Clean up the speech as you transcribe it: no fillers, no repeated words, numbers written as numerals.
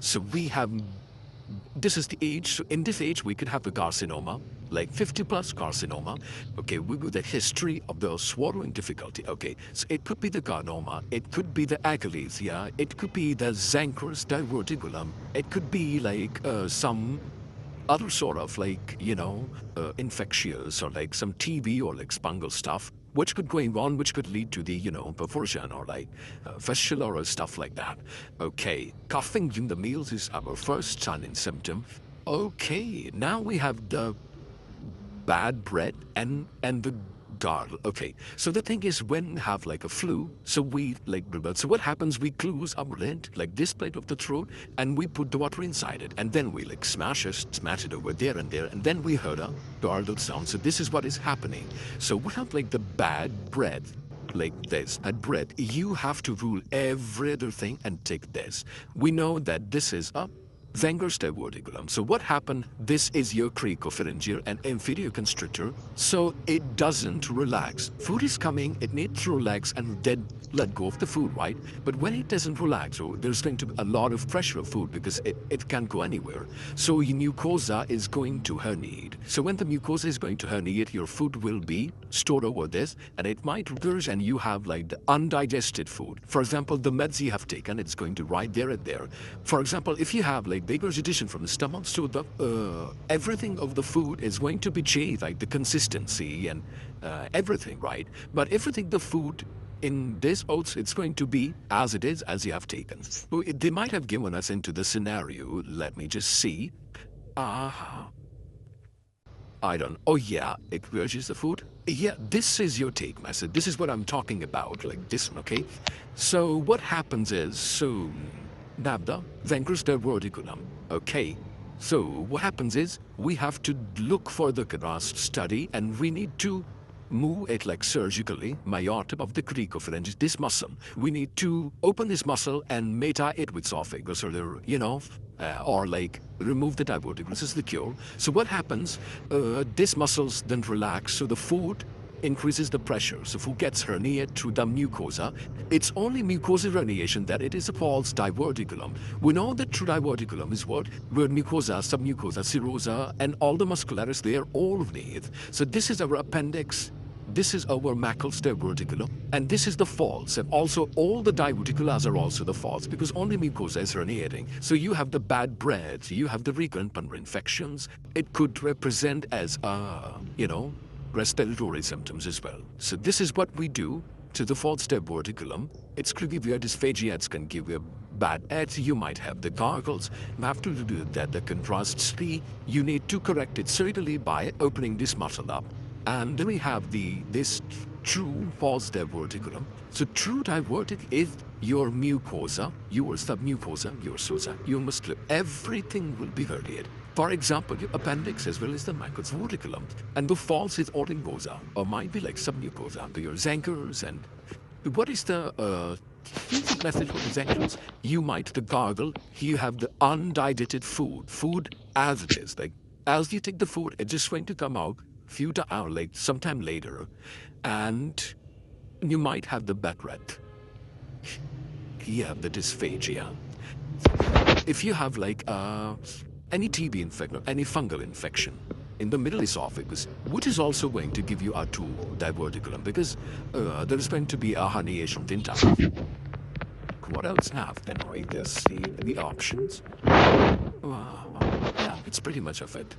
So we have, this is the age, so in this age we could have the carcinoma, like 50 plus carcinoma. Okay, we with the history of the swallowing difficulty. Okay, so it could be the carcinoma, it could be the achalasia, it could be the Zenkers Diverticulum, it could be like some other sort of like, infectious or like some TB or like fungal stuff, which could going on, which could lead to the, perforation or like fistula or stuff like that. Okay, coughing during the meals is our first sign and symptom. Okay, now we have the bad breath and the gargle. Okay, so the thing is, when we have like a flu, so we like, so what happens, we close our lid like this plate of the throat and we put the water inside it and then we like smash it over there, and then we heard a gargle sound. So this is what is happening. So we have like the bad breath like this. At breath, you have to rule every other thing and take this. We know that this is a Zenkers Diverticulum. So what happened? This is your cricopharyngeal and inferior constrictor. So it doesn't relax. Food is coming, it needs to relax and then let go of the food, right? But when it doesn't relax, so there's going to be a lot of pressure of food because it can't go anywhere. So your mucosa is going to herniate. So when the mucosa is going to herniate, your food will be stored over this and it might regurgitate and you have like the undigested food. For example, the meds you have taken, it's going to right there and there. For example, if you have like regurgitation from the stomach, so the everything of the food is going to be changed, like the consistency and everything, right? But everything the food in this oats, it's going to be as it is, as you have taken. So they might have given us into the scenario. Let me just see. I don't. Oh yeah, it regurgitates the food. Yeah, this is your take method. This is what I'm talking about, like this one, okay? So what happens is, so Nabda, Zenkers Diverticulum. Okay, so what happens is we have to look for the contrast study and we need to move it like surgically, myotomy of the cricopharyngeus, this muscle. We need to open this muscle and meta it with esophagus or like remove the diverticulum. This is the cure. So what happens? These muscles then relax, so the food increases the pressure. So food gets herniated through the mucosa. It's only mucosal herniation that it is a false diverticulum. We know that true diverticulum is what? Where mucosa, submucosa, serosa, and all the muscularis, they are all beneath. So this is our appendix. This is our macles diverticulum, and this is the false. And also all the diverticulars are also the false because only mucosa is herniating. So you have the bad breath, you have the recurrent pulmonary infections. It could represent as, respiratory symptoms as well. So this is what we do to the false diverticulum. It's going to give you a dysphagia, it's going to give you a bad head, you might have the gargles. You have to do that, the contrast study. You need to correct it surgically by opening this muscle up. And then we have this true false diverticulum. So true divertic is your mucosa, your submucosa, your sosa, your muscle, everything will be herniated. For example, your appendix as well as the macles verticulum. And the false is orthomucosa, or might be like submucosa, your Zenkers. And what is the message for the Zenkers? You might the gargle, you have the undigested food as it is. Like as you take the food, it's just going to come out few hours late, sometime later, and you might have the bad breath. You have the dysphagia. If you have like any TB infection, any fungal infection in the middle esophagus, which is also going to give you a true diverticulum because there is going to be a herniation of intestine. What else have then? Right, there's the options. Yeah, it's pretty much of it.